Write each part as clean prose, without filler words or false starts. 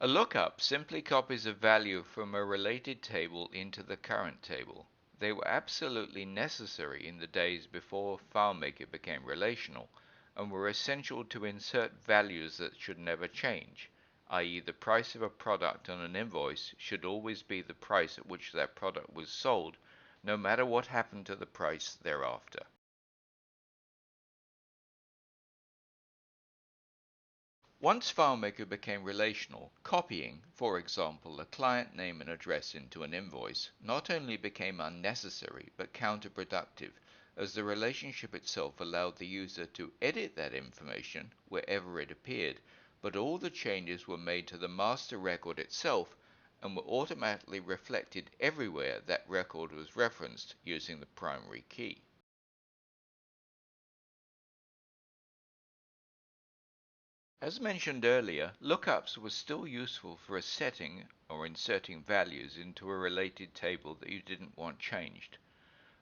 A lookup simply copies a value from a related table into the current table. They were absolutely necessary in the days before FileMaker became relational, and were essential to insert values that should never change, i.e. the price of a product on an invoice should always be the price at which that product was sold, no matter what happened to the price thereafter. Once FileMaker became relational, copying, for example, a client name and address into an invoice, not only became unnecessary but counterproductive, as the relationship itself allowed the user to edit that information wherever it appeared, but all the changes were made to the master record itself and were automatically reflected everywhere that record was referenced using the primary key. As mentioned earlier, lookups were still useful for setting or inserting values into a related table that you didn't want changed.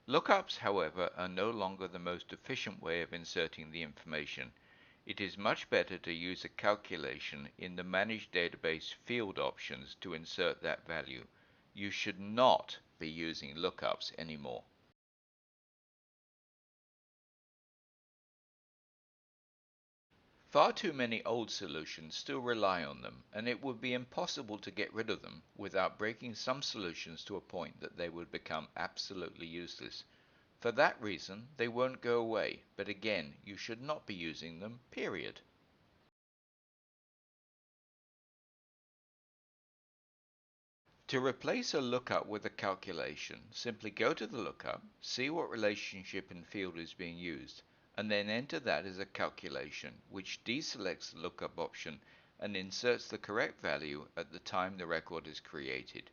Lookups, however, are no longer the most efficient way of inserting the information. It is much better to use a calculation in the Manage Database field options to insert that value. You should not be using lookups anymore. Far too many old solutions still rely on them, and it would be impossible to get rid of them without breaking some solutions to a point that they would become absolutely useless. For that reason, they won't go away, but again, you should not be using them, period. To replace a lookup with a calculation, simply go to the lookup, see what relationship and field is being used, and then enter that as a calculation, which deselects the lookup option and inserts the correct value at the time the record is created.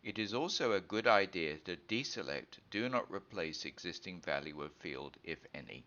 It is also a good idea to deselect Do Not Replace Existing Value of field, if any.